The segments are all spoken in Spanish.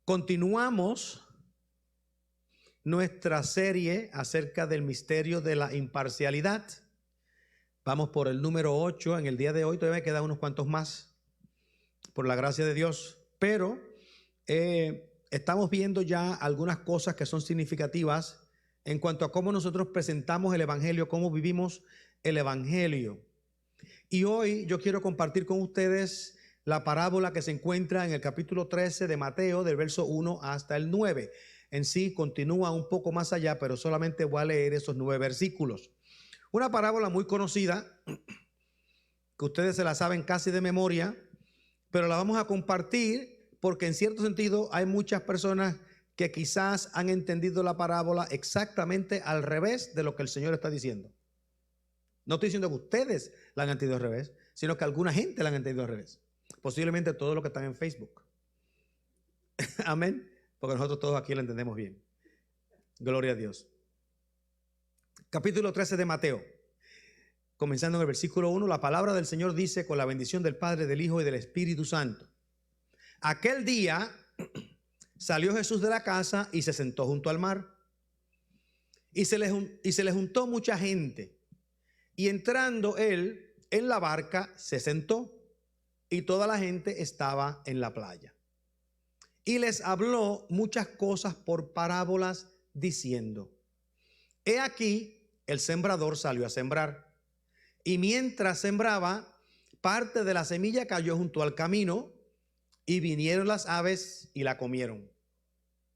Continuamos nuestra serie acerca del misterio de la imparcialidad. Vamos por el número 8 en el día de hoy. Todavía me quedan unos cuantos más, por la gracia de Dios. Pero estamos viendo ya algunas cosas que son significativas en cuanto a cómo nosotros presentamos el Evangelio, cómo vivimos el Evangelio. Y hoy yo quiero compartir con ustedes la parábola que se encuentra en el capítulo 13 de Mateo, del verso 1 hasta el 9. En sí continúa un poco más allá, pero solamente voy a leer esos 9 versículos. Una parábola muy conocida, que ustedes se la saben casi de memoria, pero la vamos a compartir porque en cierto sentido hay muchas personas que quizás han entendido la parábola exactamente al revés de lo que el Señor está diciendo. No estoy diciendo que ustedes la han entendido al revés, sino que alguna gente la han entendido al revés. Posiblemente todos los que están en Facebook. Amén. Porque nosotros todos aquí la entendemos bien. Gloria a Dios. Capítulo 13 de Mateo. Comenzando en el versículo 1, la palabra del Señor dice: con la bendición del Padre, del Hijo y del Espíritu Santo. Aquel día salió Jesús de la casa y se sentó junto al mar. Y se le juntó mucha gente. Y entrando él en la barca, se sentó. Y toda la gente estaba en la playa. Y les habló muchas cosas por parábolas, diciendo: he aquí, el sembrador salió a sembrar. Y mientras sembraba, parte de la semilla cayó junto al camino, y vinieron las aves y la comieron.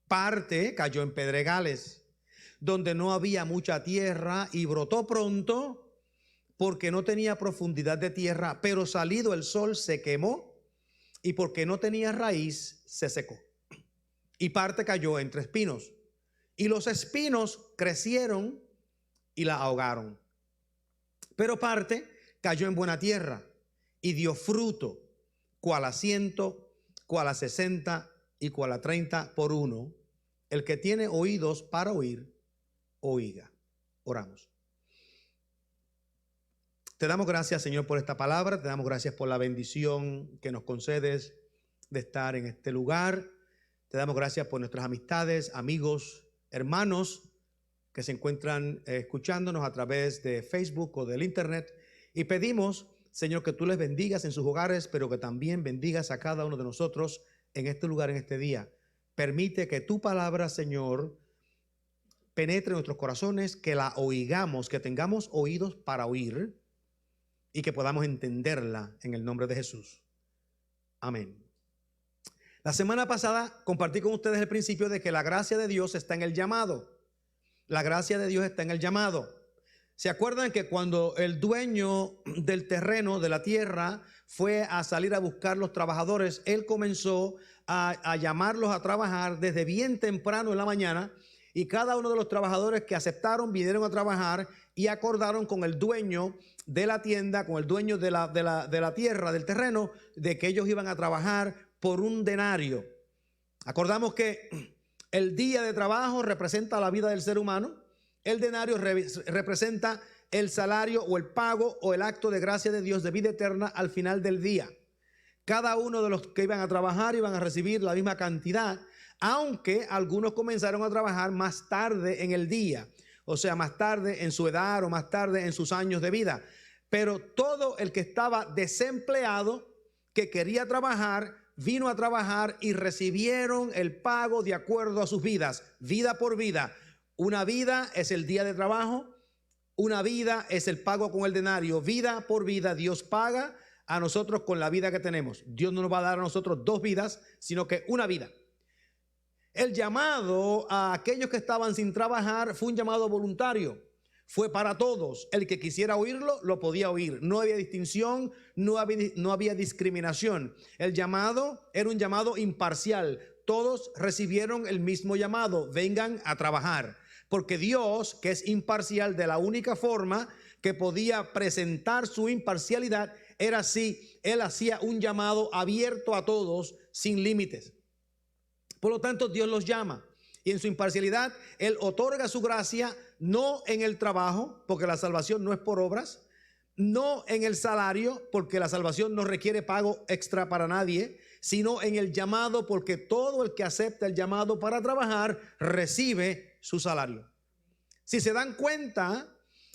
Parte cayó en pedregales, donde no había mucha tierra, y brotó pronto, porque no tenía profundidad de tierra, pero salido el sol se quemó, y porque no tenía raíz se secó. Y parte cayó entre espinos, y los espinos crecieron y la ahogaron. Pero parte cayó en buena tierra y dio fruto, cual a 100, cual a 60 y cual a 30 por uno. El que tiene oídos para oír, oiga. Oramos. Te damos gracias, Señor, por esta palabra. Te damos gracias por la bendición que nos concedes de estar en este lugar. Te damos gracias por nuestras amistades, amigos, hermanos que se encuentran escuchándonos a través de Facebook o del internet. Y pedimos, Señor, que tú les bendigas en sus hogares, pero que también bendigas a cada uno de nosotros en este lugar, en este día. Permite que tu palabra, Señor, penetre en nuestros corazones, que la oigamos, que tengamos oídos para oír, y que podamos entenderla en el nombre de Jesús. Amén. La semana pasada compartí con ustedes el principio de que la gracia de Dios está en el llamado. La gracia de Dios está en el llamado. ¿Se acuerdan que cuando el dueño del terreno, de la tierra, fue a salir a buscar los trabajadores, él comenzó a llamarlos a trabajar desde bien temprano en la mañana? Y cada uno de los trabajadores que aceptaron vinieron a trabajar y acordaron con el dueño de la tienda, con el dueño de la tierra, del terreno, de que ellos iban a trabajar por un denario. Acordamos que el día de trabajo representa la vida del ser humano. El denario representa el salario o el pago o el acto de gracia de Dios de vida eterna al final del día. Cada uno de los que iban a trabajar iban a recibir la misma cantidad, aunque algunos comenzaron a trabajar más tarde en el día, o sea, más tarde en su edad o más tarde en sus años de vida. Pero todo el que estaba desempleado, que quería trabajar, vino a trabajar y recibieron el pago de acuerdo a sus vidas, vida por vida. Una vida es el día de trabajo, una vida es el pago con el denario. Vida por vida Dios paga a nosotros con la vida que tenemos. Dios no nos va a dar a nosotros 2 vidas, sino que una vida. El llamado a aquellos que estaban sin trabajar fue un llamado voluntario. Fue para todos. El que quisiera oírlo, lo podía oír. No había distinción, no había discriminación. El llamado era un llamado imparcial. Todos recibieron el mismo llamado: vengan a trabajar. Porque Dios, que es imparcial, de la única forma que podía presentar su imparcialidad era si Él hacía un llamado abierto a todos sin límites. Por lo tanto, Dios los llama, y en su imparcialidad Él otorga su gracia, no en el trabajo, porque la salvación no es por obras, no en el salario, porque la salvación no requiere pago extra para nadie, sino en el llamado, porque todo el que acepta el llamado para trabajar recibe su salario. Si se dan cuenta,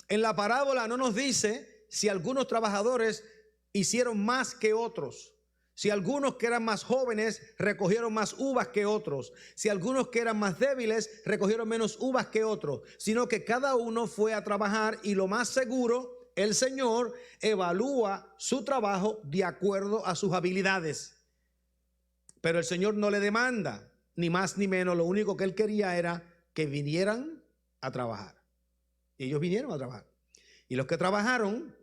en la parábola no nos dice si algunos trabajadores hicieron más que otros. Si algunos que eran más jóvenes recogieron más uvas que otros, si algunos que eran más débiles recogieron menos uvas que otros, sino que cada uno fue a trabajar y lo más seguro, el Señor evalúa su trabajo de acuerdo a sus habilidades. Pero el Señor no le demanda ni más ni menos, lo único que Él quería era que vinieran a trabajar. Y ellos vinieron a trabajar. Y los que trabajaron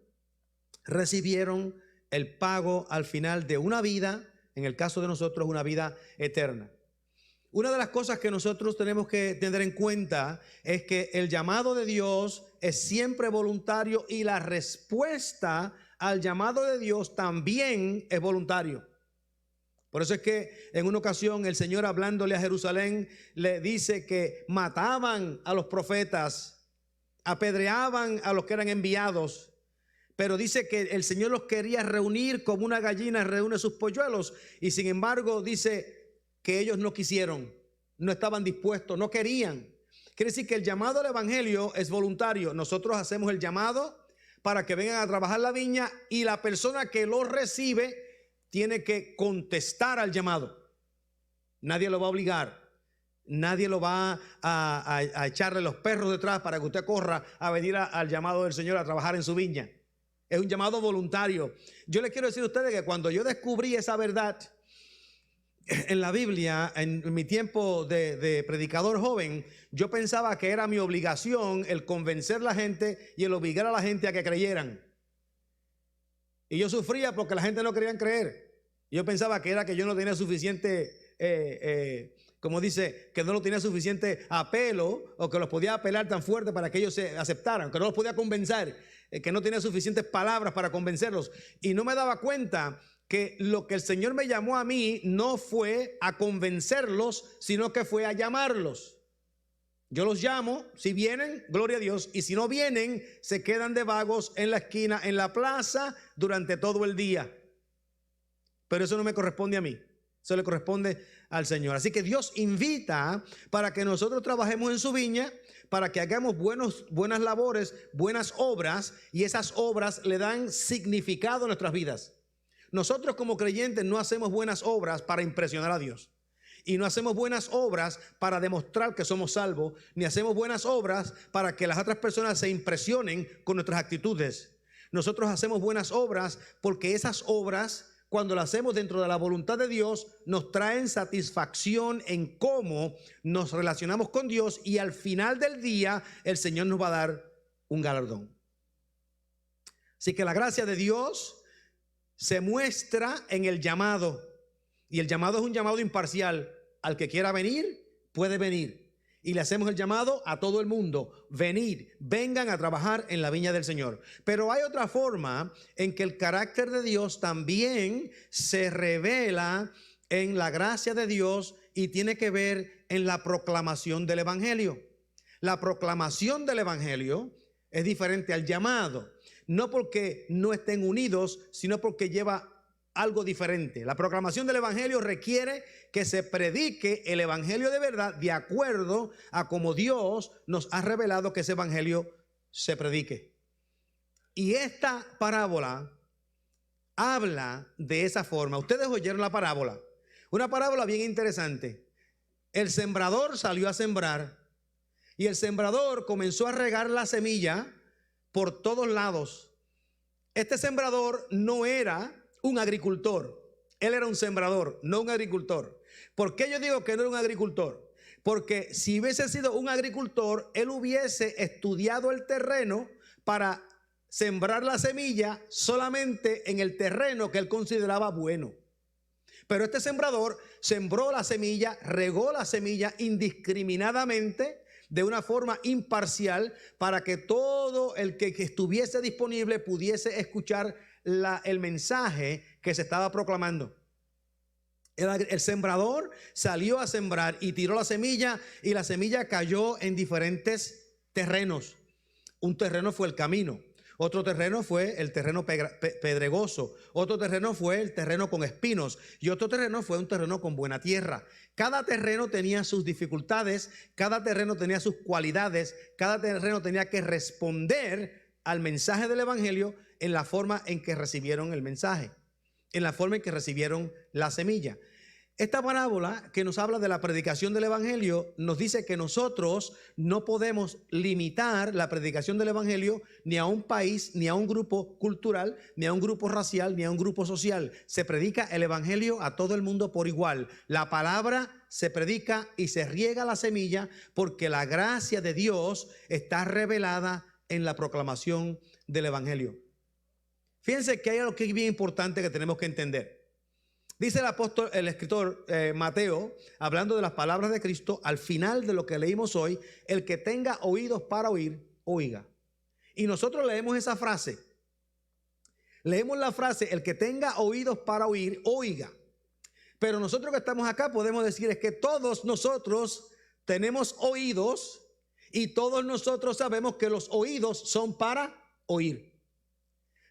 recibieron el pago al final de una vida, en el caso de nosotros, una vida eterna. Una de las cosas que nosotros tenemos que tener en cuenta es que el llamado de Dios es siempre voluntario y la respuesta al llamado de Dios también es voluntario. Por eso es que en una ocasión el Señor, hablándole a Jerusalén, le dice que mataban a los profetas, apedreaban a los que eran enviados. Pero dice que el Señor los quería reunir como una gallina reúne sus polluelos. Y sin embargo dice que ellos no quisieron, no estaban dispuestos, no querían. Quiere decir que el llamado al evangelio es voluntario. Nosotros hacemos el llamado para que vengan a trabajar la viña y la persona que lo recibe tiene que contestar al llamado. Nadie lo va a obligar. Nadie lo va a echarle los perros detrás para que usted corra a venir al llamado del Señor a trabajar en su viña. Es un llamado voluntario. Yo les quiero decir a ustedes que cuando yo descubrí esa verdad en la Biblia, en mi tiempo de predicador joven, yo pensaba que era mi obligación el convencer a la gente y el obligar a la gente a que creyeran. Y yo sufría porque la gente no quería creer. Yo pensaba que era que yo no tenía suficiente, como dice, que no lo tenía suficiente apelo, o que los podía apelar tan fuerte para que ellos se aceptaran, que no los podía convencer, que no tenía suficientes palabras para convencerlos. Y no me daba cuenta que lo que el Señor me llamó a mí no fue a convencerlos, sino que fue a llamarlos. Yo los llamo, si vienen, gloria a Dios, y si no vienen, se quedan de vagos en la esquina, en la plaza, durante todo el día. Pero eso no me corresponde a mí, eso le corresponde al Señor. Así que Dios invita para que nosotros trabajemos en su viña, para que hagamos buenas labores, buenas obras, y esas obras le dan significado a nuestras vidas. Nosotros como creyentes no hacemos buenas obras para impresionar a Dios. Y no hacemos buenas obras para demostrar que somos salvos, ni hacemos buenas obras para que las otras personas se impresionen con nuestras actitudes. Nosotros hacemos buenas obras porque esas obras, cuando las hacemos dentro de la voluntad de Dios, nos traen satisfacción en cómo nos relacionamos con Dios, y al final del día el Señor nos va a dar un galardón. Así que la gracia de Dios se muestra en el llamado, y el llamado es un llamado imparcial. Al que quiera venir, puede venir. Y le hacemos el llamado a todo el mundo: venid, vengan a trabajar en la viña del Señor. Pero hay otra forma en que el carácter de Dios también se revela en la gracia de Dios, y tiene que ver en la proclamación del evangelio. La proclamación del evangelio es diferente al llamado, no porque no estén unidos, sino porque lleva algo diferente. La proclamación del evangelio requiere que se predique el evangelio de verdad de acuerdo a como Dios nos ha revelado que ese evangelio se predique. Y esta parábola habla de esa forma. Ustedes oyeron la parábola. Una parábola bien interesante. El sembrador salió a sembrar, y el sembrador comenzó a regar la semilla por todos lados. Este sembrador no era un agricultor, él era un sembrador, no un agricultor. ¿Por qué yo digo que no era un agricultor? Porque si hubiese sido un agricultor, él hubiese estudiado el terreno para sembrar la semilla solamente en el terreno que él consideraba bueno. Pero este sembrador sembró la semilla, regó la semilla indiscriminadamente, de una forma imparcial, para que todo el que estuviese disponible pudiese escuchar el mensaje que se estaba proclamando. El sembrador salió a sembrar y tiró la semilla, y la semilla cayó en diferentes terrenos. Un terreno fue el camino, Otro terreno fue el terreno pedregoso. Otro terreno fue el terreno con espinos. Y otro terreno fue un terreno con buena tierra. Cada terreno tenía sus dificultades, cada terreno tenía sus cualidades, cada terreno tenía que responder al mensaje del evangelio en la forma en que recibieron el mensaje, en la forma en que recibieron la semilla. Esta parábola que nos habla de la predicación del evangelio nos dice que nosotros no podemos limitar la predicación del evangelio ni a un país, ni a un grupo cultural, ni a un grupo racial, ni a un grupo social. Se predica el evangelio a todo el mundo por igual. La palabra se predica y se riega la semilla porque la gracia de Dios está revelada en la proclamación del evangelio. Fíjense que hay algo que es bien importante que tenemos que entender. Dice el escritor Mateo, hablando de las palabras de Cristo, al final de lo que leímos hoy: el que tenga oídos para oír, oiga. Y nosotros leemos esa frase. Leemos la frase: el que tenga oídos para oír, oiga. Pero nosotros que estamos acá podemos decir es que todos nosotros tenemos oídos y todos nosotros sabemos que los oídos son para oír.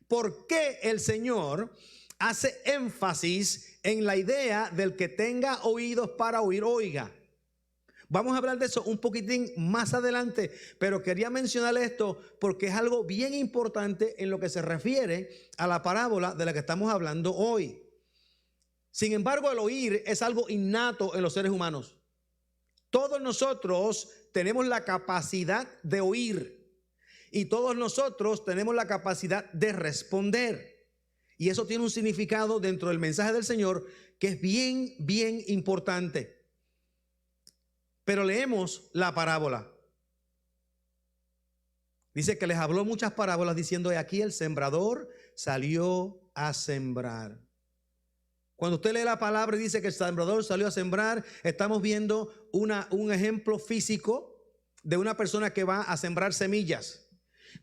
¿Por qué el Señor hace énfasis en la idea del que tenga oídos para oír, oiga? Vamos a hablar de eso un poquitín más adelante, pero quería mencionar esto porque es algo bien importante en lo que se refiere a la parábola de la que estamos hablando hoy. Sin embargo, el oír es algo innato en los seres humanos. Todos nosotros tenemos la capacidad de oír y todos nosotros tenemos la capacidad de responder. Y eso tiene un significado dentro del mensaje del Señor que es bien, bien importante. Pero leemos la parábola. Dice que les habló muchas parábolas diciendo: aquí el sembrador salió a sembrar. Cuando usted lee la palabra y dice que el sembrador salió a sembrar, estamos viendo un ejemplo físico de una persona que va a sembrar semillas.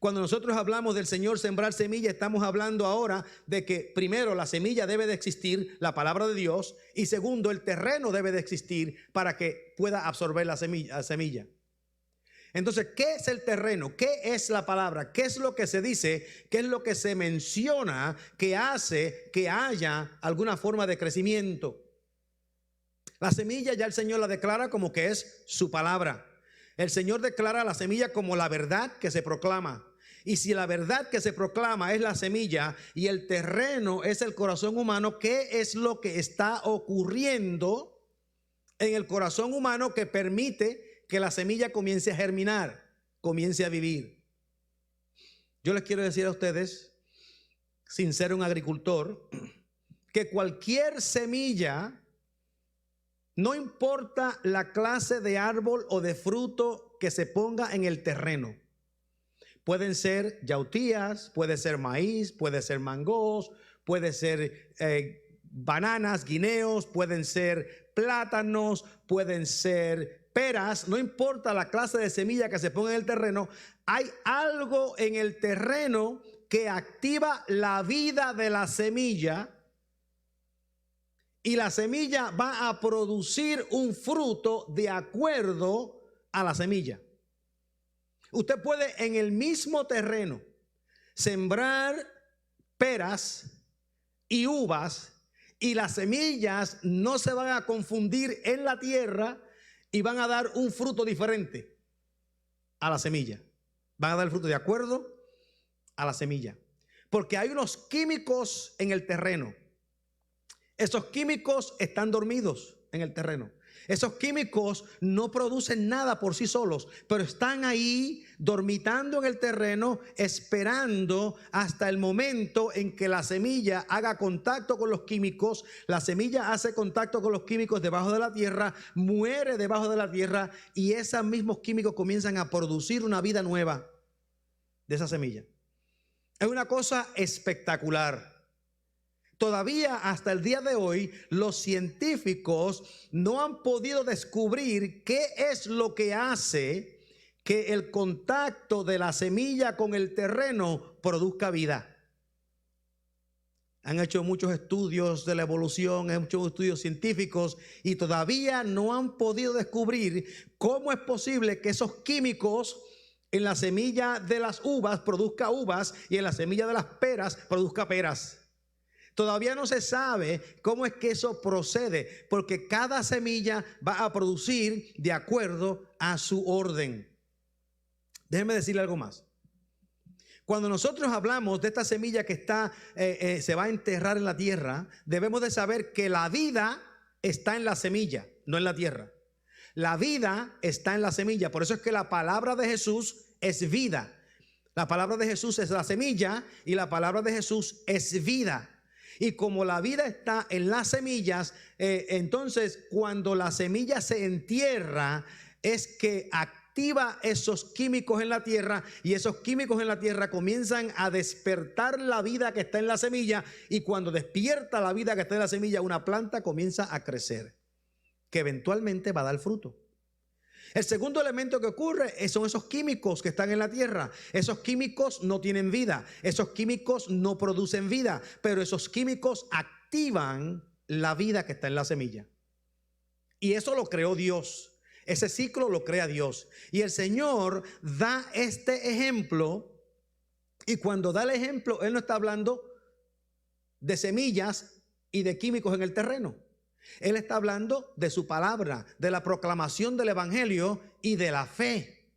Cuando nosotros hablamos del Señor sembrar semilla, estamos hablando ahora de que primero la semilla debe de existir, la palabra de Dios, y segundo el terreno debe de existir para que pueda absorber la semilla. Entonces, ¿qué es el terreno? ¿Qué es la palabra? ¿Qué es lo que se dice? ¿Qué es lo que se menciona que hace que haya alguna forma de crecimiento? La semilla ya el Señor la declara como que es su palabra. El Señor declara la semilla como la verdad que se proclama. Y si la verdad que se proclama es la semilla y el terreno es el corazón humano, ¿qué es lo que está ocurriendo en el corazón humano que permite que la semilla comience a germinar, comience a vivir? Yo les quiero decir a ustedes, sin ser un agricultor, que cualquier semilla, no importa la clase de árbol o de fruto que se ponga en el terreno. Pueden ser yautías, puede ser maíz, puede ser mangos, puede ser bananas, guineos, pueden ser plátanos, pueden ser peras. No importa la clase de semilla que se ponga en el terreno, hay algo en el terreno que activa la vida de la semilla. Y la semilla va a producir un fruto de acuerdo a la semilla. Usted puede en el mismo terreno sembrar peras y uvas y las semillas no se van a confundir en la tierra y van a dar un fruto diferente a la semilla. Van a dar el fruto de acuerdo a la semilla. Porque hay unos químicos en el terreno. Esos químicos están dormidos en el terreno. Esos químicos no producen nada por sí solos, pero están ahí dormitando en el terreno, esperando hasta el momento en que la semilla haga contacto con los químicos. La semilla hace contacto con los químicos debajo de la tierra, muere debajo de la tierra y esos mismos químicos comienzan a producir una vida nueva de esa semilla. Es una cosa espectacular. Todavía hasta el día de hoy los científicos no han podido descubrir qué es lo que hace que el contacto de la semilla con el terreno produzca vida. Han hecho muchos estudios de la evolución, han hecho estudios científicos y todavía no han podido descubrir cómo es posible que esos químicos en la semilla de las uvas produzca uvas y en la semilla de las peras produzca peras. Todavía no se sabe cómo es que eso procede, porque cada semilla va a producir de acuerdo a su orden. Déjenme decirle algo más. Cuando nosotros hablamos de esta semilla que se va a enterrar en la tierra, debemos de saber que la vida está en la semilla, no en la tierra. La vida está en la semilla. Por eso es que la palabra de Jesús es vida. La palabra de Jesús es la semilla y la palabra de Jesús es vida. Y como la vida está en las semillas, entonces cuando la semilla se entierra es que activa esos químicos en la tierra, y esos químicos en la tierra comienzan a despertar la vida que está en la semilla, y cuando despierta la vida que está en la semilla, una planta comienza a crecer, que eventualmente va a dar fruto. El segundo elemento que ocurre son esos químicos que están en la tierra. Esos químicos no tienen vida, esos químicos no producen vida, pero esos químicos activan la vida que está en la semilla. Y eso lo creó Dios. Ese ciclo lo crea Dios. Y el Señor da este ejemplo, y cuando da el ejemplo, Él no está hablando de semillas y de químicos en el terreno. Él está hablando de su palabra, de la proclamación del evangelio y de la fe.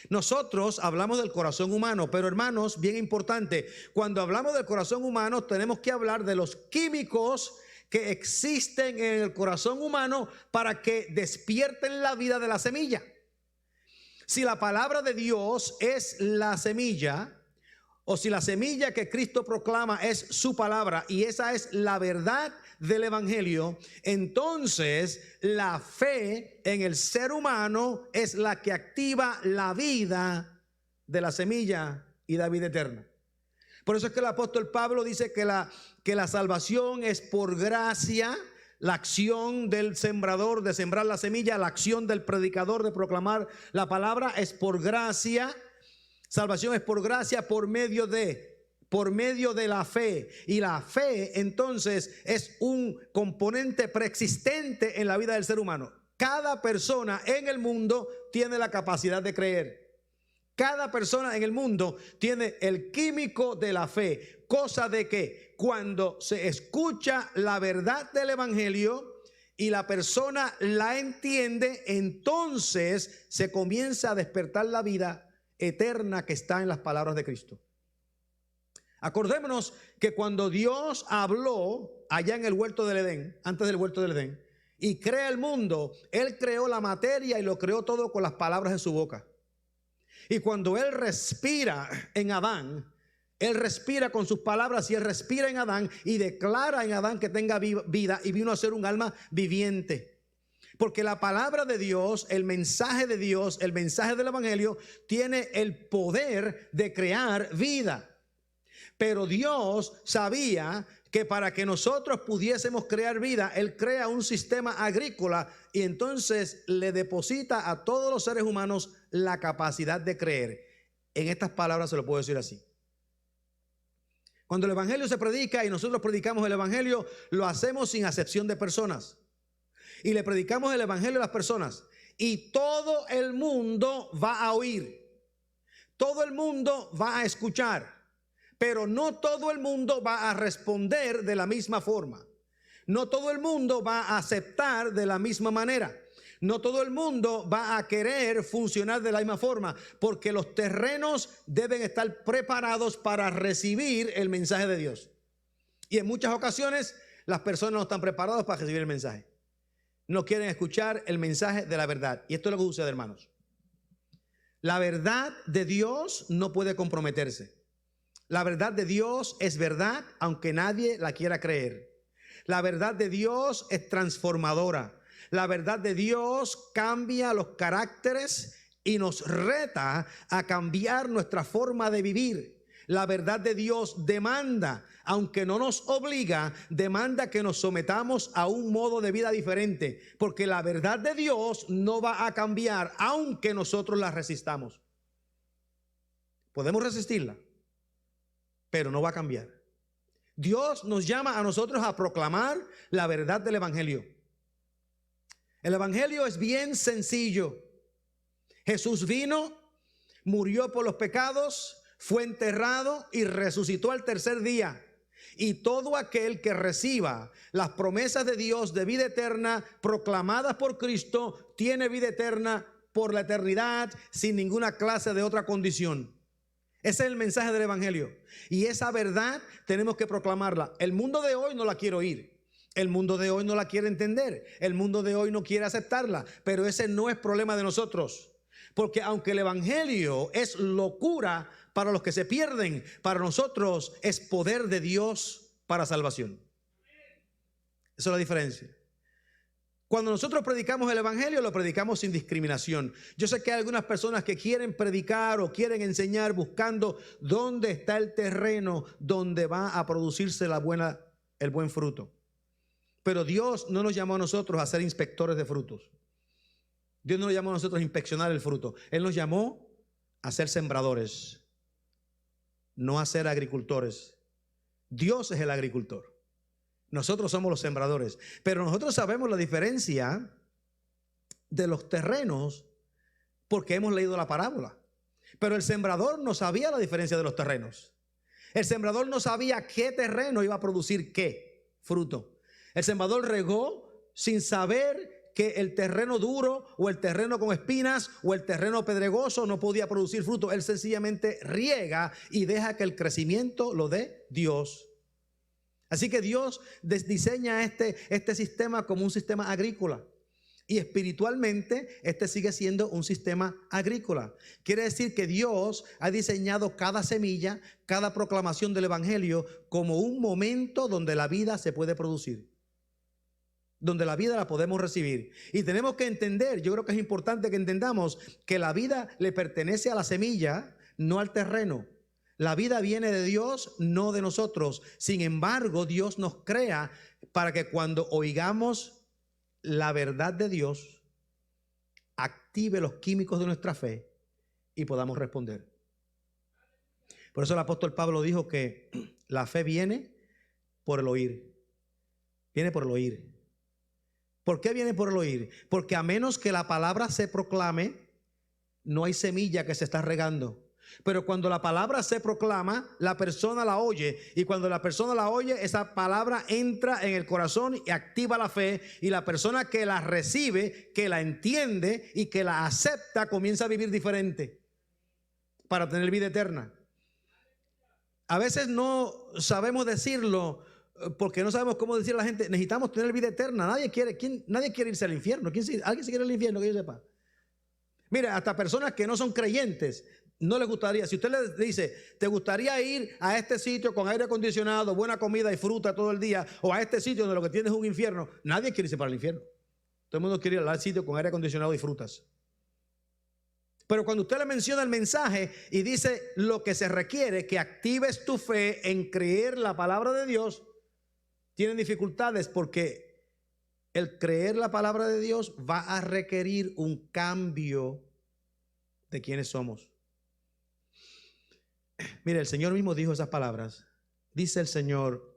Nosotros hablamos del corazón humano, pero hermanos, bien importante, cuando hablamos del corazón humano tenemos que hablar de los químicos que existen en el corazón humano para que despierten la vida de la semilla. Si la palabra de Dios es la semilla, o si la semilla que Cristo proclama es su palabra y esa es la verdad del evangelio, entonces la fe en el ser humano es la que activa la vida de la semilla y la vida eterna. Por eso es que el apóstol Pablo dice que la salvación es por gracia. La acción del sembrador de sembrar la semilla, la acción del predicador de proclamar la palabra es por gracia. Salvación es por gracia por medio de la fe. Y la fe entonces es un componente preexistente en la vida del ser humano. Cada persona en el mundo tiene la capacidad de creer. Cada persona en el mundo tiene el químico de la fe. Cosa de que cuando se escucha la verdad del evangelio y la persona la entiende, entonces se comienza a despertar la vida eterna que está en las palabras de Cristo. Acordémonos que cuando Dios habló allá en el huerto del Edén, antes del huerto del Edén, y crea el mundo, Él creó la materia y lo creó todo con las palabras de su boca. Y cuando Él respira en Adán, Él respira con sus palabras y Él respira en Adán y declara en Adán que tenga vida, y vino a ser un alma viviente. Porque la palabra de Dios, el mensaje de Dios, el mensaje del evangelio tiene el poder de crear vida. Pero Dios sabía que para que nosotros pudiésemos crear vida, Él crea un sistema agrícola y entonces le deposita a todos los seres humanos la capacidad de creer. En estas palabras se lo puedo decir así. Cuando el evangelio se predica y nosotros predicamos el evangelio, lo hacemos sin acepción de personas. Y le predicamos el evangelio a las personas. Y todo el mundo va a oír. Todo el mundo va a escuchar. Pero no todo el mundo va a responder de la misma forma. No todo el mundo va a aceptar de la misma manera. No todo el mundo va a querer funcionar de la misma forma, porque los terrenos deben estar preparados para recibir el mensaje de Dios. Y en muchas ocasiones las personas no están preparadas para recibir el mensaje. No quieren escuchar el mensaje de la verdad. Y esto es lo que sucede, hermanos. La verdad de Dios no puede comprometerse. La verdad de Dios es verdad aunque nadie la quiera creer. La verdad de Dios es transformadora. La verdad de Dios cambia los caracteres y nos reta a cambiar nuestra forma de vivir. La verdad de Dios demanda, aunque no nos obliga, demanda que nos sometamos a un modo de vida diferente, porque la verdad de Dios no va a cambiar aunque nosotros la resistamos. Podemos resistirla, pero no va a cambiar. Dios nos llama a nosotros a proclamar la verdad del evangelio. El evangelio es bien sencillo. Jesús vino murió por los pecados, fue enterrado y resucitó al tercer día. Y todo aquel que reciba las promesas de Dios de vida eterna proclamadas por Cristo, tiene vida eterna por la eternidad sin ninguna clase de otra condición. Ese es el mensaje del evangelio. Y esa verdad tenemos que proclamarla. El mundo de hoy no la quiere oír. El mundo de hoy no la quiere entender. El mundo de hoy no quiere aceptarla. Pero ese no es problema de nosotros. Porque aunque el evangelio es locura para los que se pierden, para nosotros es poder de Dios para salvación. Esa es la diferencia. Cuando nosotros predicamos el evangelio, lo predicamos sin discriminación. Yo sé que hay algunas personas que quieren predicar o quieren enseñar buscando dónde está el terreno donde va a producirse el buen fruto. Pero Dios no nos llamó a nosotros a ser inspectores de frutos. Dios no nos llamó a nosotros a inspeccionar el fruto. Él nos llamó a ser sembradores, no a ser agricultores. Dios es el agricultor. Nosotros somos los sembradores. Pero nosotros sabemos la diferencia de los terrenos porque hemos leído la parábola. Pero el sembrador no sabía la diferencia de los terrenos. El sembrador no sabía qué terreno iba a producir qué fruto. El sembrador regó sin saber que el terreno duro o el terreno con espinas o el terreno pedregoso no podía producir fruto. Él sencillamente riega y deja que el crecimiento lo dé Dios. Así que Dios diseña este sistema como un sistema agrícola. Y espiritualmente este sigue siendo un sistema agrícola. Quiere decir que Dios ha diseñado cada semilla, cada proclamación del evangelio como un momento donde la vida se puede producir, donde la vida la podemos recibir. Y tenemos que entender, yo creo que es importante que entendamos que la vida le pertenece a la semilla, no al terreno. La vida viene de Dios, no de nosotros. Sin embargo, Dios nos crea para que cuando oigamos la verdad de Dios, active los químicos de nuestra fe y podamos responder. Por eso el apóstol Pablo dijo que la fe viene por el oír. Viene por el oír. ¿Por qué viene por el oír? Porque a menos que la palabra se proclame, no hay semilla que se está regando. Pero cuando la palabra se proclama, la persona la oye. Y cuando la persona la oye, esa palabra entra en el corazón y activa la fe. Y la persona que la recibe, que la entiende y que la acepta, comienza a vivir diferente para tener vida eterna. A veces no sabemos decirlo porque no sabemos cómo decir a la gente, necesitamos tener vida eterna. Nadie quiere irse al infierno. ¿Alguien se quiere al infierno? Que yo sepa. Mira, hasta personas que no son creyentes, no les gustaría. Si usted le dice, ¿te gustaría ir a este sitio con aire acondicionado, buena comida y fruta todo el día? O a este sitio donde lo que tienes es un infierno. Nadie quiere irse para el infierno. Todo el mundo quiere ir al sitio con aire acondicionado y frutas. Pero cuando usted le menciona el mensaje y dice lo que se requiere, que actives tu fe en creer la palabra de Dios, tienen dificultades porque el creer la palabra de Dios va a requerir un cambio de quienes somos. Mire, el Señor mismo dijo esas palabras. Dice el Señor,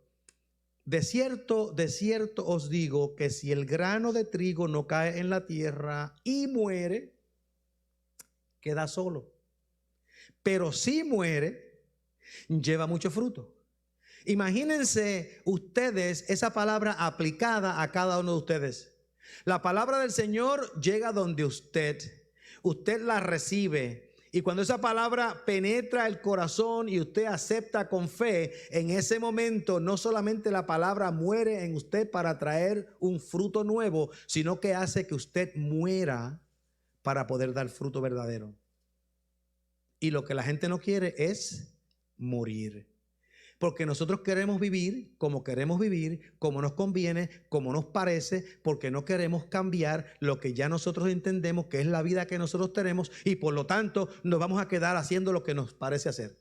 de cierto os digo que si el grano de trigo no cae en la tierra y muere, queda solo. Pero si muere, lleva mucho fruto. Imagínense ustedes esa palabra aplicada a cada uno de ustedes. La palabra del Señor llega donde usted la recibe. Y cuando esa palabra penetra el corazón y usted acepta con fe, en ese momento no solamente la palabra muere en usted para traer un fruto nuevo, sino que hace que usted muera para poder dar fruto verdadero. Y lo que la gente no quiere es morir. Porque nosotros queremos vivir, como nos conviene, como nos parece, porque no queremos cambiar lo que ya nosotros entendemos que es la vida que nosotros tenemos y por lo tanto nos vamos a quedar haciendo lo que nos parece hacer.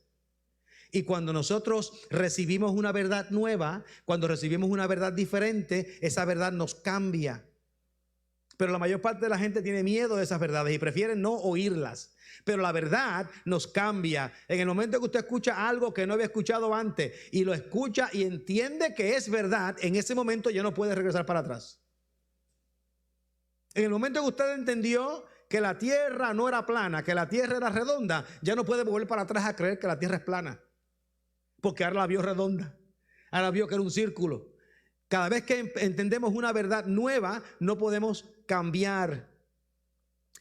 Y cuando nosotros recibimos una verdad nueva, cuando recibimos una verdad diferente, esa verdad nos cambia. Pero la mayor parte de la gente tiene miedo de esas verdades y prefieren no oírlas. Pero la verdad nos cambia. En el momento que usted escucha algo que no había escuchado antes y lo escucha y entiende que es verdad, en ese momento ya no puede regresar para atrás. En el momento que usted entendió que la tierra no era plana, que la tierra era redonda, ya no puede volver para atrás a creer que la tierra es plana, porque ahora la vio redonda, ahora vio que era un círculo. Cada vez que entendemos una verdad nueva, no podemos cambiar.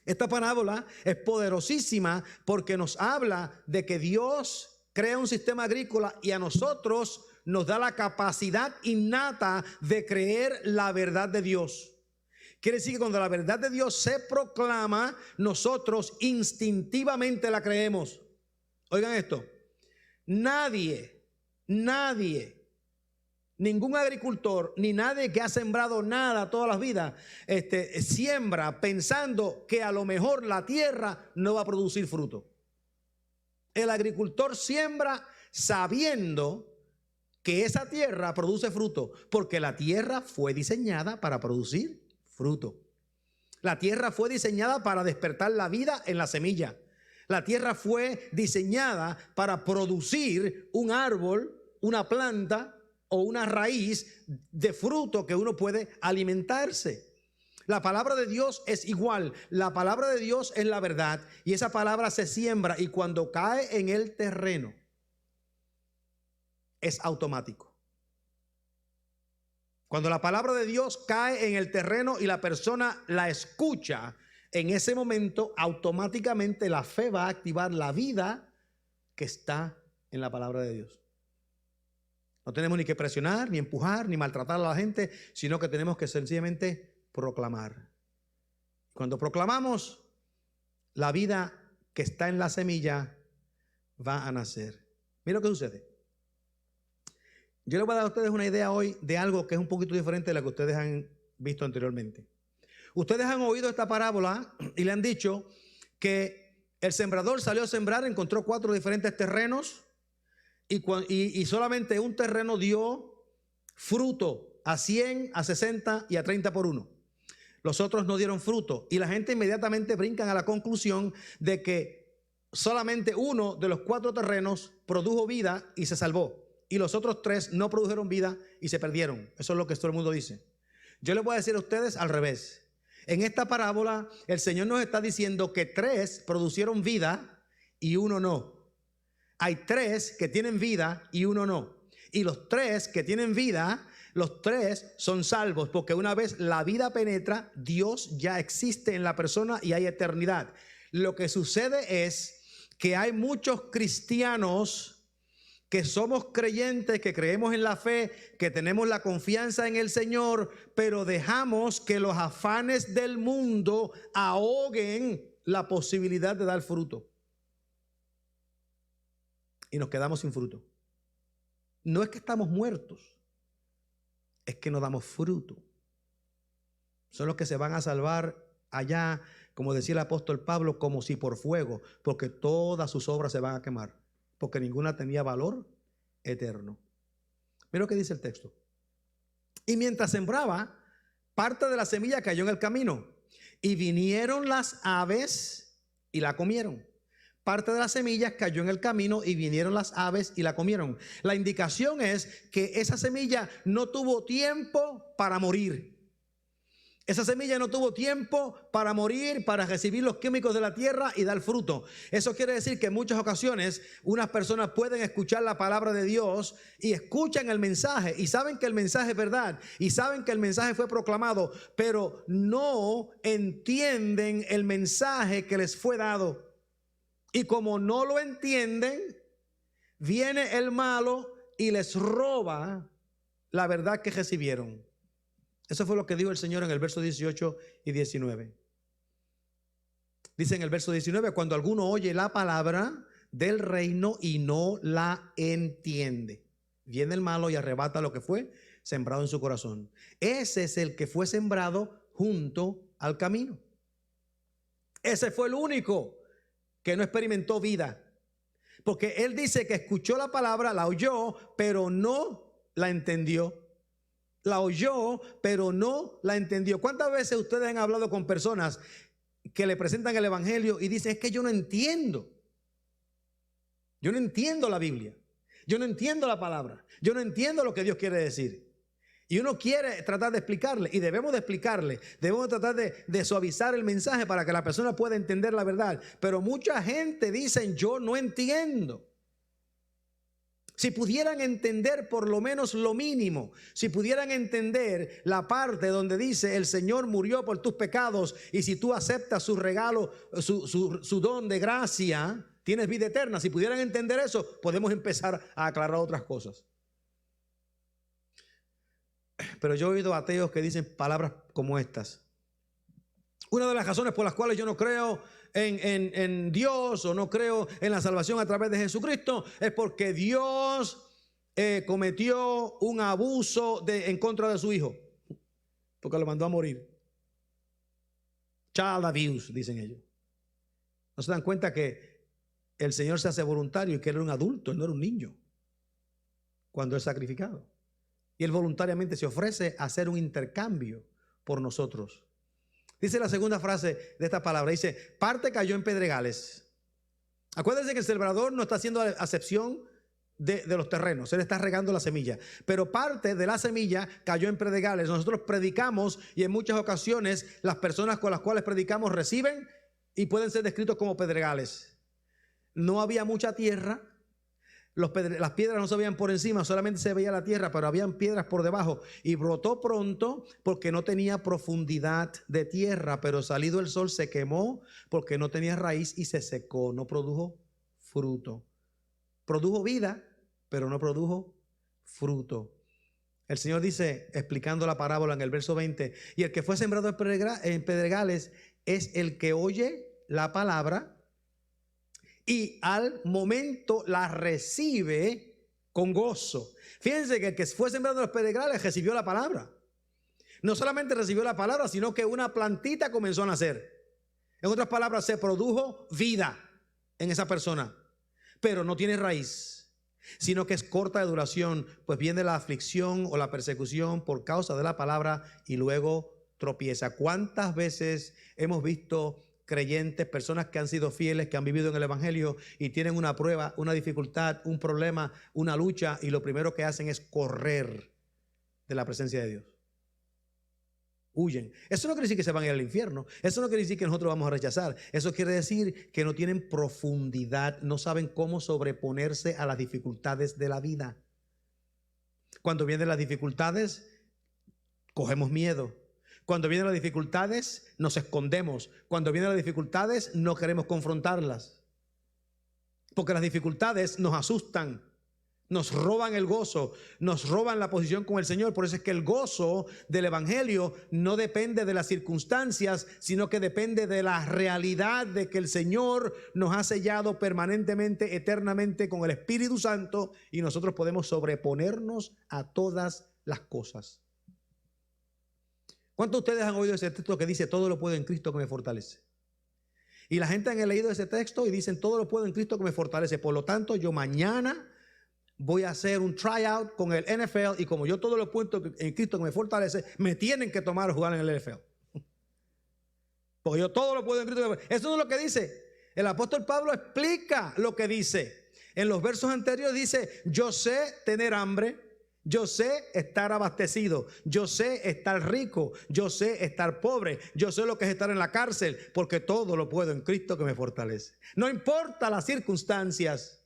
Esta parábola es poderosísima porque nos habla de que Dios crea un sistema agrícola y a nosotros nos da la capacidad innata de creer la verdad de Dios. Quiere decir que cuando la verdad de Dios se proclama, nosotros instintivamente la creemos. Oigan esto, nadie, ningún agricultor, ni nadie que ha sembrado nada todas las vidas, siembra pensando que a lo mejor la tierra no va a producir fruto. El agricultor siembra sabiendo que esa tierra produce fruto, porque la tierra fue diseñada para producir fruto. La tierra fue diseñada para despertar la vida en la semilla. La tierra fue diseñada para producir un árbol, una planta o una raíz de fruto que uno puede alimentarse. La palabra de Dios es igual. La palabra de Dios es la verdad y esa palabra se siembra y cuando cae en el terreno es automático. Cuando la palabra de Dios cae en el terreno y la persona la escucha, en ese momento automáticamente la fe va a activar la vida que está en la palabra de Dios. No tenemos ni que presionar, ni empujar, ni maltratar a la gente, sino que tenemos que sencillamente proclamar. Cuando proclamamos, la vida que está en la semilla va a nacer. Mira lo que sucede. Yo les voy a dar a ustedes una idea hoy de algo que es un poquito diferente de lo que ustedes han visto anteriormente. Ustedes han oído esta parábola y le han dicho que el sembrador salió a sembrar, encontró 4 diferentes terrenos y solamente un terreno dio fruto a 100, a 60 y a 30 por uno. Los otros no dieron fruto y la gente inmediatamente brincan a la conclusión de que solamente uno de los 4 terrenos produjo vida y se salvó y los otros 3 no produjeron vida y se perdieron. Eso es lo que todo el mundo dice. Yo les voy a decir a ustedes al revés. En esta parábola el Señor nos está diciendo que 3 producieron vida y uno no. Hay 3 que tienen vida y uno no. Y los 3 que tienen vida, los 3 son salvos, porque una vez la vida penetra, Dios ya existe en la persona y hay eternidad. Lo que sucede es que hay muchos cristianos que somos creyentes, que creemos en la fe, que tenemos la confianza en el Señor, pero dejamos que los afanes del mundo ahoguen la posibilidad de dar fruto. Y nos quedamos sin fruto. No es que estamos muertos, es que no damos fruto. Son los que se van a salvar allá, como decía el apóstol Pablo, como si por fuego, porque todas sus obras se van a quemar, porque ninguna tenía valor eterno. Mira lo que dice el texto. Y mientras sembraba, parte de la semilla cayó en el camino, y vinieron las aves y la comieron. Parte de las semillas cayó en el camino y vinieron las aves y la comieron. La indicación es que esa semilla no tuvo tiempo para morir. Esa semilla no tuvo tiempo para morir, para recibir los químicos de la tierra y dar fruto. Eso quiere decir que en muchas ocasiones unas personas pueden escuchar la palabra de Dios y escuchan el mensaje y saben que el mensaje es verdad y saben que el mensaje fue proclamado, pero no entienden el mensaje que les fue dado. Y como no lo entienden, viene el malo y les roba la verdad que recibieron. Eso fue lo que dijo el Señor en el verso 18 y 19. Dice en el verso 19, cuando alguno oye la palabra del reino y no la entiende, viene el malo y arrebata lo que fue sembrado en su corazón. Ese es el que fue sembrado junto al camino. Ese fue el único que no experimentó vida, porque él dice que escuchó la palabra, la oyó, pero no la entendió. La oyó, pero no la entendió. ¿Cuántas veces ustedes han hablado con personas que le presentan el evangelio y dicen, es que yo no entiendo? Yo no entiendo la Biblia. Yo no entiendo la palabra. Yo no entiendo lo que Dios quiere decir. Y uno quiere tratar de explicarle, y debemos de explicarle, debemos tratar de suavizar el mensaje para que la persona pueda entender la verdad. Pero mucha gente dice, yo no entiendo. Si pudieran entender por lo menos lo mínimo, si pudieran entender la parte donde dice el Señor murió por tus pecados y si tú aceptas su regalo, su don de gracia, tienes vida eterna. Si pudieran entender eso, podemos empezar a aclarar otras cosas. Pero yo he oído ateos que dicen palabras como estas. Una de las razones por las cuales yo no creo en Dios o no creo en la salvación a través de Jesucristo es porque Dios cometió un abuso en contra de su hijo, porque lo mandó a morir. Child abuse, dicen ellos. ¿No se dan cuenta que el Señor se hace voluntario y que él era un adulto, él no era un niño cuando es sacrificado? Y él voluntariamente se ofrece a hacer un intercambio por nosotros. Dice la segunda frase de esta palabra, dice, parte cayó en pedregales. Acuérdense que el sembrador no está haciendo acepción de los terrenos, él está regando la semilla. Pero parte de la semilla cayó en pedregales. Nosotros predicamos y en muchas ocasiones las personas con las cuales predicamos reciben y pueden ser descritos como pedregales. No había mucha tierra. Las piedras no se veían por encima, solamente se veía la tierra, pero habían piedras por debajo. Y brotó pronto porque no tenía profundidad de tierra, pero salido el sol se quemó porque no tenía raíz y se secó, no produjo fruto. Produjo vida, pero no produjo fruto. El Señor dice, explicando la parábola en el verso 20, y el que fue sembrado en pedregales es el que oye la palabra y al momento la recibe con gozo. Fíjense que el que fue sembrado en los pedregales recibió la palabra. No solamente recibió la palabra, sino que una plantita comenzó a nacer. En otras palabras, se produjo vida en esa persona, pero no tiene raíz, sino que es corta de duración, pues viene la aflicción o la persecución por causa de la palabra y luego tropieza. ¿Cuántas veces hemos visto creyentes, personas que han sido fieles, que han vivido en el evangelio y tienen una prueba, una dificultad, un problema, una lucha, y lo primero que hacen es correr de la presencia de Dios? Huyen. Eso no quiere decir que se van a ir al infierno. Eso no quiere decir que nosotros vamos a rechazar. Eso quiere decir que no tienen profundidad, no saben cómo sobreponerse a las dificultades de la vida. Cuando vienen las dificultades, cogemos miedo. Cuando vienen las dificultades, nos escondemos. Cuando vienen las dificultades, no queremos confrontarlas. Porque las dificultades nos asustan, nos roban el gozo, nos roban la posición con el Señor. Por eso es que el gozo del evangelio no depende de las circunstancias, sino que depende de la realidad de que el Señor nos ha sellado permanentemente, eternamente con el Espíritu Santo, y nosotros podemos sobreponernos a todas las cosas. ¿Cuántos de ustedes han oído ese texto que dice todo lo puedo en Cristo que me fortalece? Y la gente han leído ese texto y dicen todo lo puedo en Cristo que me fortalece. Por lo tanto, yo mañana voy a hacer un tryout con el NFL y como yo todo lo puedo en Cristo que me fortalece, me tienen que tomar a jugar en el NFL. Porque yo todo lo puedo en Cristo que me fortalece. Eso no es lo que dice. El apóstol Pablo explica lo que dice. En los versos anteriores dice, yo sé tener hambre, yo sé estar abastecido, yo sé estar rico, yo sé estar pobre, yo sé lo que es estar en la cárcel, porque todo lo puedo en Cristo que me fortalece. No importa las circunstancias,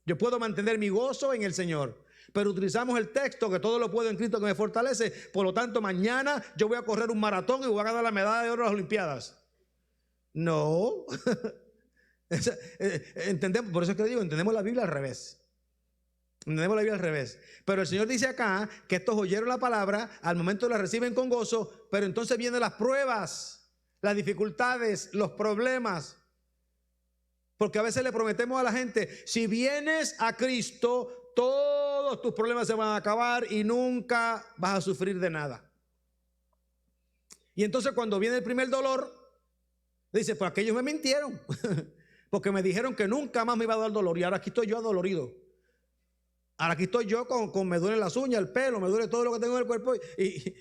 yo puedo mantener mi gozo en el Señor. Pero utilizamos el texto que todo lo puedo en Cristo que me fortalece. Por lo tanto, mañana yo voy a correr un maratón y voy a ganar la medalla de oro en las Olimpiadas. No. Entendemos, por eso es que digo, entendemos la Biblia al revés. Entendemos la Biblia al revés. Pero el Señor dice acá que estos oyeron la palabra, al momento la reciben con gozo, pero entonces vienen las pruebas, las dificultades, los problemas. Porque a veces le prometemos a la gente, si vienes a Cristo, todos tus problemas se van a acabar y nunca vas a sufrir de nada. Y entonces cuando viene el primer dolor, dice, pues aquellos me mintieron, porque me dijeron que nunca más me iba a dar dolor y ahora aquí estoy yo adolorido. Ahora aquí estoy yo con me duelen las uñas, el pelo, me duele todo lo que tengo en el cuerpo y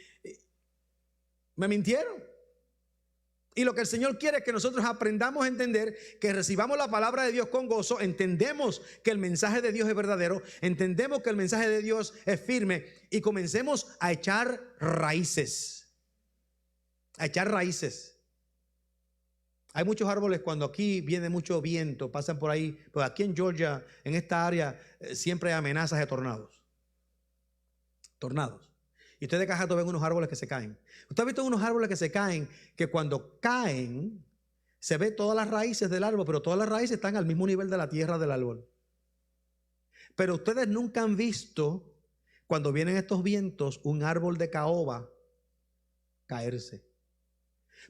me mintieron. Y lo que el Señor quiere es que nosotros aprendamos a entender, que recibamos la palabra de Dios con gozo, entendemos que el mensaje de Dios es verdadero, entendemos que el mensaje de Dios es firme y comencemos a echar raíces. A echar raíces. Hay muchos árboles cuando aquí viene mucho viento, pasan por ahí, pues aquí en Georgia, en esta área, siempre hay amenazas de tornados. Tornados. Y usted de cada rato ven unos árboles que se caen. Usted ha visto unos árboles que se caen, que cuando caen, se ve todas las raíces del árbol, pero todas las raíces están al mismo nivel de la tierra del árbol. Pero ustedes nunca han visto, cuando vienen estos vientos, un árbol de caoba caerse.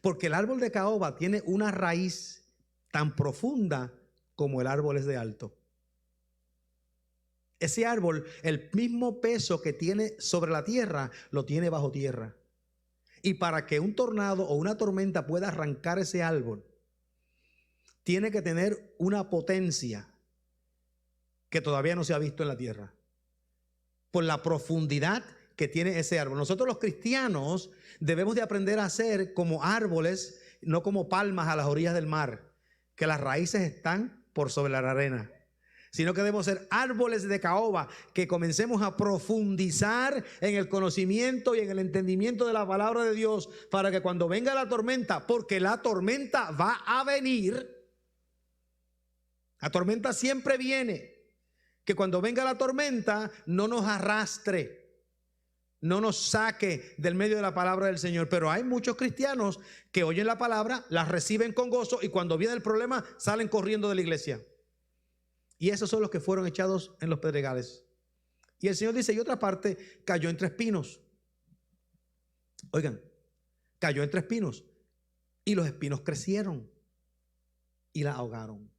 Porque el árbol de caoba tiene una raíz tan profunda como el árbol es de alto. Ese árbol, el mismo peso que tiene sobre la tierra, lo tiene bajo tierra. Y para que un tornado o una tormenta pueda arrancar ese árbol, tiene que tener una potencia que todavía no se ha visto en la tierra. Por la profundidad que tiene ese árbol. Nosotros los cristianos debemos de aprender a ser como árboles, no como palmas a las orillas del mar, que las raíces están por sobre la arena, sino que debemos ser árboles de caoba, que comencemos a profundizar en el conocimiento y en el entendimiento de la palabra de Dios, para que cuando venga la tormenta, porque la tormenta va a venir, la tormenta siempre viene, que cuando venga la tormenta no nos arrastre, no nos saque del medio de la palabra del Señor. Pero hay muchos cristianos que oyen la palabra, la reciben con gozo y cuando viene el problema salen corriendo de la iglesia. Y esos son los que fueron echados en los pedregales. Y el Señor dice, y otra parte cayó entre espinos. Oigan, cayó entre espinos y los espinos crecieron y la ahogaron.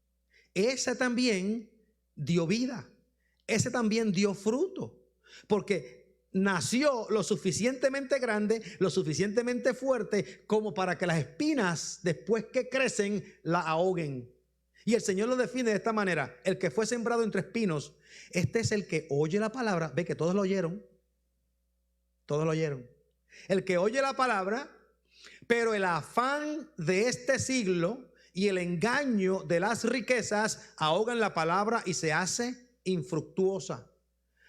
Ese también dio vida. Ese también dio fruto. Porque nació lo suficientemente grande, lo suficientemente fuerte como para que las espinas, después que crecen, la ahoguen. Y el Señor lo define de esta manera: el que fue sembrado entre espinos, este es el que oye la palabra. Ve que todos lo oyeron. Todos lo oyeron. El que oye la palabra, pero el afán de este siglo y el engaño de las riquezas ahogan la palabra y se hace infructuosa.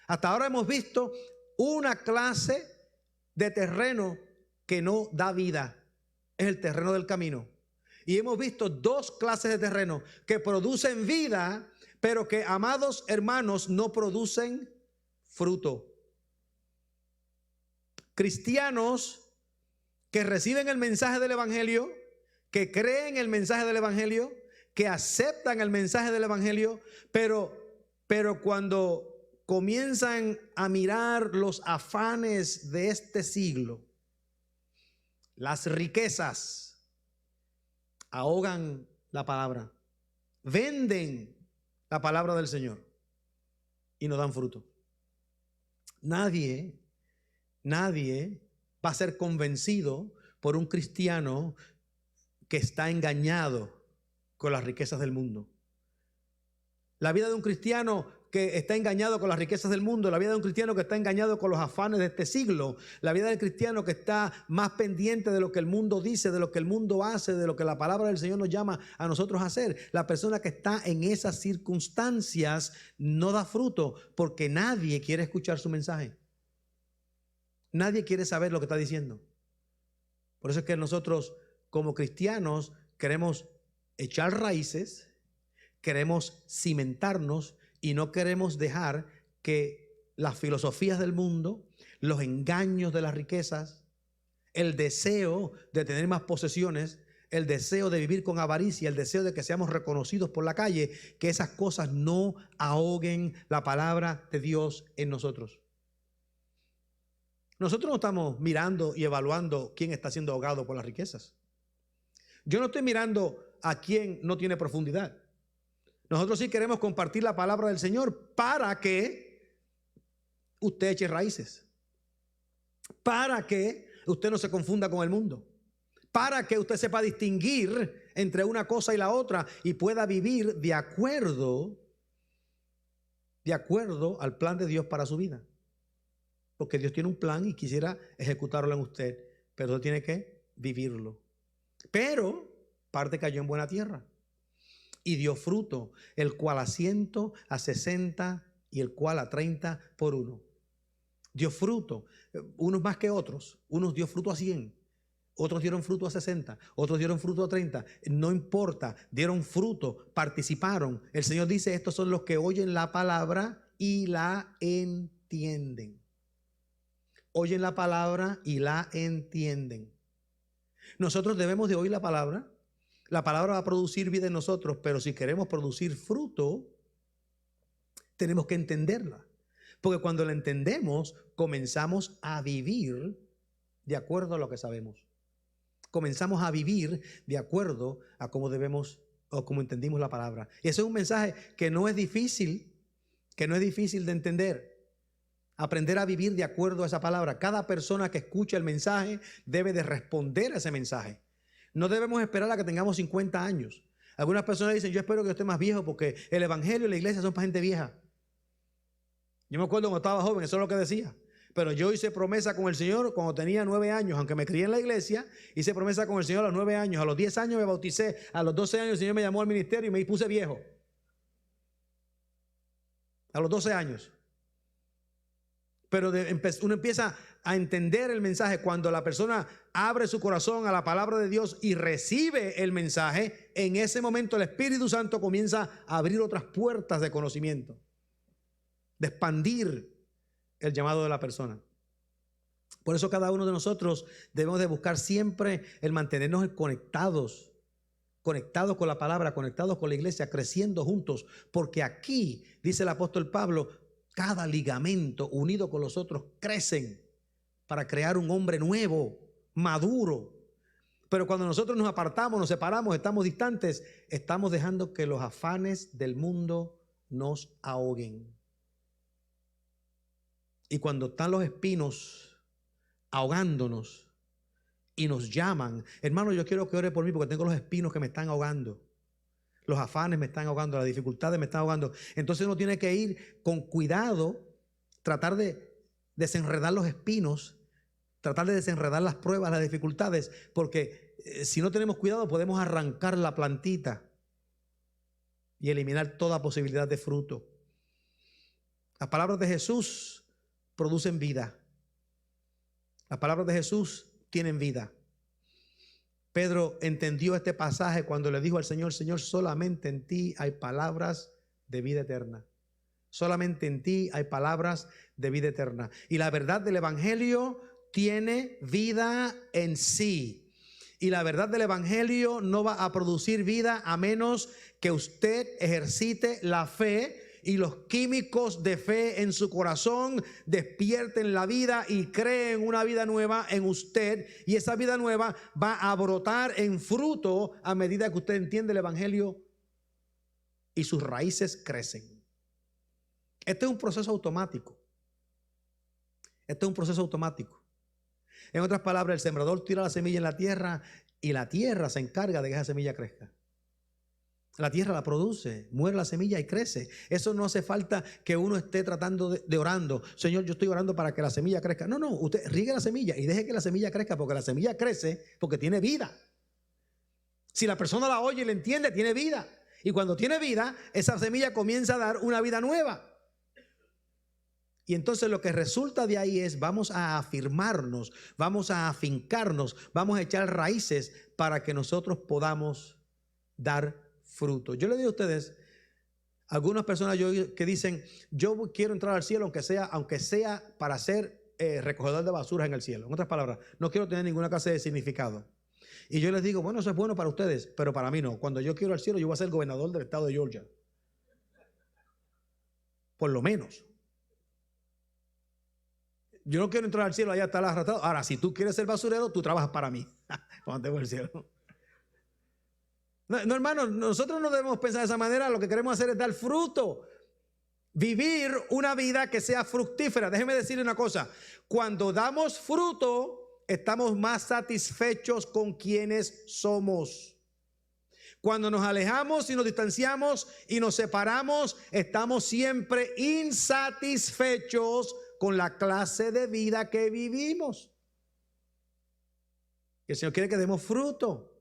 Hasta ahora hemos visto una clase de terreno que no da vida. Es el terreno del camino. Y hemos visto dos clases de terreno que producen vida, pero que, amados hermanos, no producen fruto. Cristianos que reciben el mensaje del evangelio, que creen el mensaje del evangelio, que aceptan el mensaje del evangelio, pero cuando comienzan a mirar los afanes de este siglo, las riquezas, ahogan la palabra, venden la palabra del Señor y no dan fruto. Nadie va a ser convencido por un cristiano que está engañado con las riquezas del mundo. La vida de un cristiano que está engañado con las riquezas del mundo, la vida de un cristiano que está engañado con los afanes de este siglo, la vida del cristiano que está más pendiente de lo que el mundo dice, de lo que el mundo hace, de lo que la palabra del Señor nos llama a nosotros a hacer. La persona que está en esas circunstancias no da fruto, porque nadie quiere escuchar su mensaje. Nadie quiere saber lo que está diciendo. Por eso es que nosotros, como cristianos, queremos echar raíces, queremos cimentarnos y no queremos dejar que las filosofías del mundo, los engaños de las riquezas, el deseo de tener más posesiones, el deseo de vivir con avaricia, el deseo de que seamos reconocidos por la calle, que esas cosas no ahoguen la palabra de Dios en nosotros. Nosotros no estamos mirando y evaluando quién está siendo ahogado por las riquezas. Yo no estoy mirando a quién no tiene profundidad. Nosotros sí queremos compartir la palabra del Señor para que usted eche raíces, para que usted no se confunda con el mundo, para que usted sepa distinguir entre una cosa y la otra y pueda vivir de acuerdo al plan de Dios para su vida. Porque Dios tiene un plan y quisiera ejecutarlo en usted, pero usted tiene que vivirlo. Pero parte cayó en buena tierra y dio fruto, el cual a 100, a 60 y el cual a 30 por uno. Dio fruto, unos más que otros. Unos dio fruto a 100, otros dieron fruto a 60, otros dieron fruto a 30. No importa, dieron fruto, participaron. El Señor dice, estos son los que oyen la palabra y la entienden. Oyen la palabra y la entienden. Nosotros debemos de oír la palabra. La palabra va a producir vida en nosotros, pero si queremos producir fruto, tenemos que entenderla. Porque cuando la entendemos, comenzamos a vivir de acuerdo a lo que sabemos. Comenzamos a vivir de acuerdo a cómo debemos o cómo entendimos la palabra. Y ese es un mensaje que no es difícil, de entender. Aprender a vivir de acuerdo a esa palabra. Cada persona que escucha el mensaje debe de responder a ese mensaje. No debemos esperar a que tengamos 50 años. Algunas personas dicen, yo espero que yo esté más viejo porque el evangelio y la iglesia son para gente vieja. Yo me acuerdo cuando estaba joven, eso es lo que decía. Pero yo hice promesa con el Señor cuando tenía 9 años, aunque me crié en la iglesia, hice promesa con el Señor a los 9 años. A los 10 años me bauticé, a los 12 años el Señor me llamó al ministerio y me puse viejo. A los 12 años. Pero uno empieza a entender el mensaje cuando la persona abre su corazón a la palabra de Dios y recibe el mensaje. En ese momento el Espíritu Santo comienza a abrir otras puertas de conocimiento, de expandir el llamado de la persona. Por eso cada uno de nosotros debemos de buscar siempre el mantenernos conectados con la palabra, conectados con la iglesia, creciendo juntos, porque aquí, dice el apóstol Pablo, cada ligamento unido con los otros crecen para crear un hombre nuevo, maduro. Pero cuando nosotros nos apartamos, nos separamos, estamos distantes, estamos dejando que los afanes del mundo nos ahoguen. Y cuando están los espinos ahogándonos y nos llaman, hermano, yo quiero que ore por mí porque tengo los espinos que me están ahogando. Los afanes me están ahogando, las dificultades me están ahogando. Entonces uno tiene que ir con cuidado, tratar de desenredar los espinos, tratar de desenredar las pruebas, las dificultades, porque si no tenemos cuidado podemos arrancar la plantita y eliminar toda posibilidad de fruto. Las palabras de Jesús producen vida. Las palabras de Jesús tienen vida. Pedro entendió este pasaje cuando le dijo al Señor, Señor, solamente en ti hay palabras de vida eterna. Solamente en ti hay palabras de vida eterna. Y la verdad del evangelio tiene vida en sí. Y la verdad del evangelio no va a producir vida a menos que usted ejercite la fe y los químicos de fe en su corazón despierten la vida y creen una vida nueva en usted. Y esa vida nueva va a brotar en fruto a medida que usted entiende el evangelio y sus raíces crecen. Este es un proceso automático. Este es un proceso automático. En otras palabras, el sembrador tira la semilla en la tierra y la tierra se encarga de que esa semilla crezca. La tierra la produce, muere la semilla y crece. Eso no hace falta que uno esté tratando de orando. Señor, yo estoy orando para que la semilla crezca. No, usted riegue la semilla y deje que la semilla crezca, porque la semilla crece porque tiene vida. Si la persona la oye y la entiende, tiene vida. Y cuando tiene vida, esa semilla comienza a dar una vida nueva. Y entonces lo que resulta de ahí es, vamos a afirmarnos, vamos a afincarnos, vamos a echar raíces para que nosotros podamos dar fruto. Yo le digo a ustedes, algunas personas que dicen, yo quiero entrar al cielo aunque sea para ser recogedor de basura en el cielo. En otras palabras, no quiero tener ninguna clase de significado. Y yo les digo, bueno, eso es bueno para ustedes, pero para mí no. Cuando yo quiero al cielo, yo voy a ser gobernador del estado de Georgia. Por lo menos. Yo no quiero entrar al cielo, allá está el arrastrado. Ahora, si tú quieres ser basurero, tú trabajas para mí. Cuando te voy al cielo. No, hermano, nosotros no debemos pensar de esa manera. Lo que queremos hacer es dar fruto. Vivir una vida que sea fructífera. Déjeme decirle una cosa. Cuando damos fruto, estamos más satisfechos con quienes somos. Cuando nos alejamos y nos distanciamos y nos separamos, estamos siempre insatisfechos con la clase de vida que vivimos. Y el Señor quiere que demos fruto.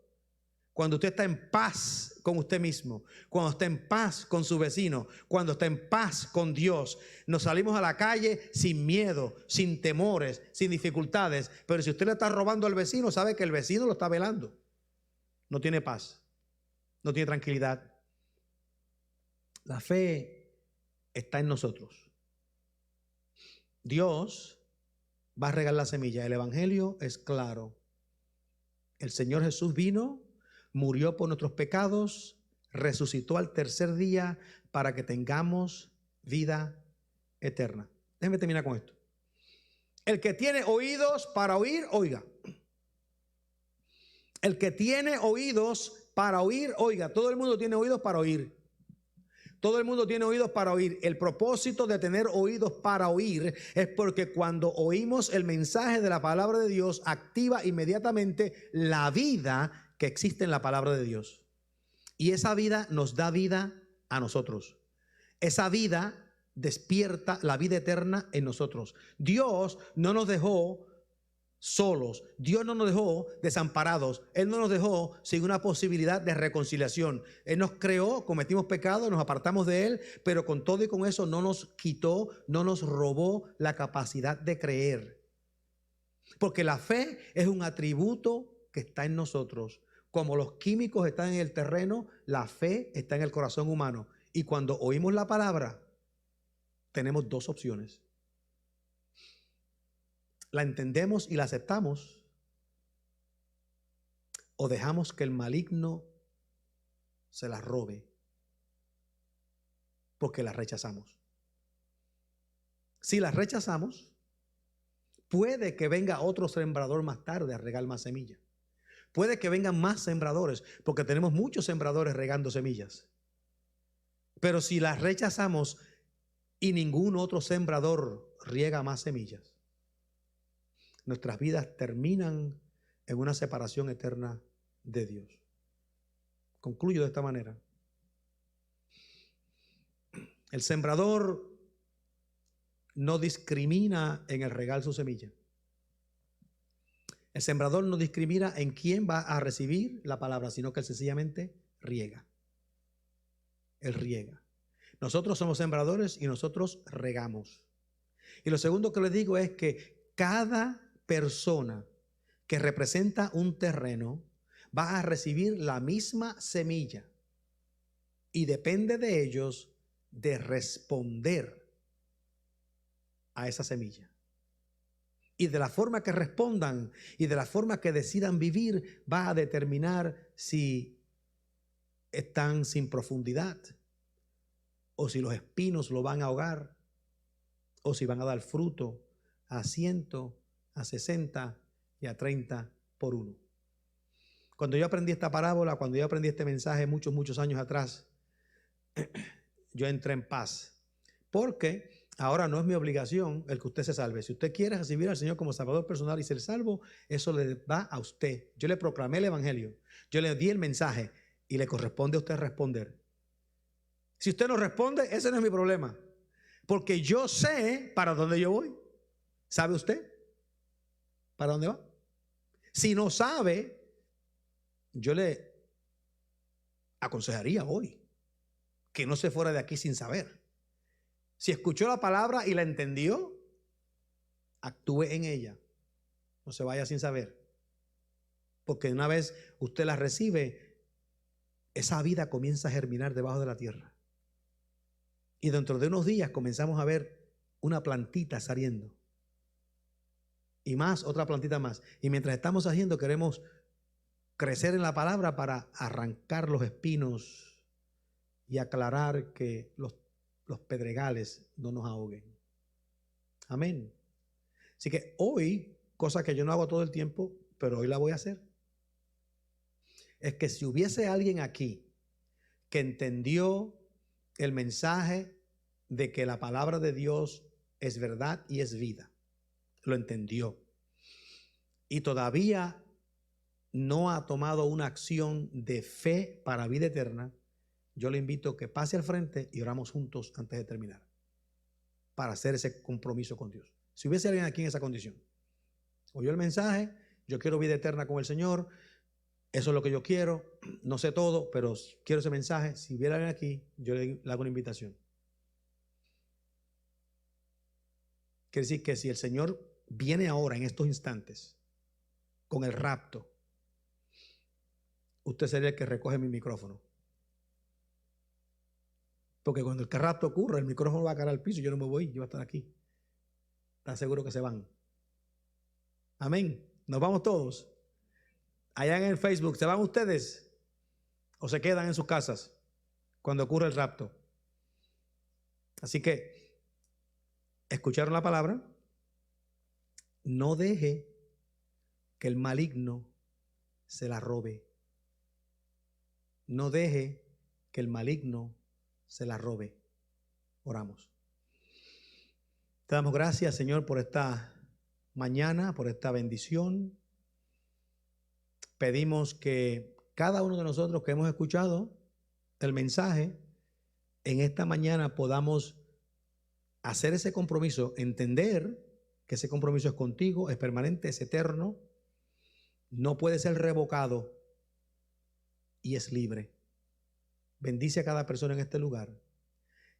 cuando usted está en paz con usted mismo, cuando está en paz con su vecino, cuando está en paz con Dios, nos salimos a la calle sin miedo, sin temores, sin dificultades. Pero si usted le está robando al vecino, sabe que el vecino lo está velando. No tiene paz, no tiene tranquilidad. La fe está en nosotros. Dios va a regar la semilla. El evangelio es claro. El Señor Jesús vino, murió por nuestros pecados, resucitó al tercer día para que tengamos vida eterna. Déjenme terminar con esto. El que tiene oídos para oír, oiga. El que tiene oídos para oír, oiga. Todo el mundo tiene oídos para oír. Todo el mundo tiene oídos para oír. El propósito de tener oídos para oír es porque cuando oímos el mensaje de la palabra de Dios, activa inmediatamente la vida que existe en la palabra de Dios. Y esa vida nos da vida a nosotros. Esa vida despierta la vida eterna en nosotros. Dios no nos dejó solos. Dios no nos dejó desamparados. Él no nos dejó sin una posibilidad de reconciliación. Él nos creó, cometimos pecado, nos apartamos de Él, pero con todo y con eso no nos quitó, no nos robó la capacidad de creer. Porque la fe es un atributo que está en nosotros. Como los químicos están en el terreno, la fe está en el corazón humano. Y cuando oímos la palabra, tenemos dos opciones. La entendemos y la aceptamos, o dejamos que el maligno se la robe porque la rechazamos. Si la rechazamos, puede que venga otro sembrador más tarde a regar más semillas. Puede que vengan más sembradores, porque tenemos muchos sembradores regando semillas. Pero si las rechazamos y ningún otro sembrador riega más semillas, nuestras vidas terminan en una separación eterna de Dios. Concluyo de esta manera. El sembrador no discrimina en el regar su semilla. El sembrador no discrimina en quién va a recibir la palabra, sino que él sencillamente riega. Él riega. Nosotros somos sembradores y nosotros regamos. Y lo segundo que les digo es que cada persona que representa un terreno va a recibir la misma semilla y depende de ellos de responder a esa semilla. Y de la forma que respondan y de la forma que decidan vivir va a determinar si están sin profundidad o si los espinos lo van a ahogar o si van a dar fruto a 100, a 60 y a 30 por uno. Cuando yo aprendí esta parábola, cuando yo aprendí este mensaje muchos años atrás, yo entré en paz. Porque ahora no es mi obligación el que usted se salve. Si usted quiere recibir al Señor como Salvador personal y ser salvo, eso le va a usted. Yo le proclamé el evangelio, yo le di el mensaje y le corresponde a usted responder. Si usted no responde, ese no es mi problema. Porque yo sé para dónde yo voy. ¿Sabe usted para dónde va? Si no sabe, yo le aconsejaría hoy que no se fuera de aquí sin saber. Si escuchó la palabra y la entendió, actúe en ella. No se vaya sin saber. Porque una vez usted la recibe, esa vida comienza a germinar debajo de la tierra. Y dentro de unos días comenzamos a ver una plantita saliendo. Y más, otra plantita más. Y mientras estamos haciendo, queremos crecer en la palabra para arrancar los espinos y aclarar que los pedregales no nos ahoguen. Amén. Así que hoy, cosa que yo no hago todo el tiempo, pero hoy la voy a hacer, es que si hubiese alguien aquí que entendió el mensaje de que la palabra de Dios es verdad y es vida, lo entendió, y todavía no ha tomado una acción de fe para vida eterna, yo le invito a que pase al frente y oramos juntos antes de terminar para hacer ese compromiso con Dios. Si hubiese alguien aquí en esa condición, oyó el mensaje, yo quiero vida eterna con el Señor, Eso es lo que yo quiero. No sé todo, pero quiero ese mensaje. Si viene alguien aquí, yo le hago una invitación. Quiere decir que si el Señor viene ahora, en estos instantes, con el rapto, usted sería el que recoge mi micrófono. Porque cuando el rapto ocurra, el micrófono va a caer al piso y yo no me voy, yo voy a estar aquí. ¿Están seguros que se van? Amén. Nos vamos todos. Allá en el Facebook, ¿se van ustedes o se quedan en sus casas cuando ocurre el rapto? Así que, ¿escucharon la palabra? No deje que el maligno se la robe. No deje que el maligno se la robe. Oramos. Te damos gracias, Señor, por esta mañana, por esta bendición. Pedimos que cada uno de nosotros que hemos escuchado el mensaje, en esta mañana podamos hacer ese compromiso, entender que ese compromiso es contigo, es permanente, es eterno, no puede ser revocado y es libre. Bendice a cada persona en este lugar.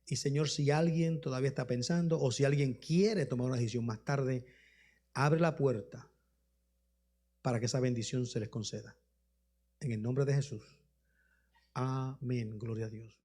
Y Señor, si alguien todavía está pensando o si alguien quiere tomar una decisión más tarde, abre la puerta para que esa bendición se les conceda. En el nombre de Jesús. Amén. Gloria a Dios.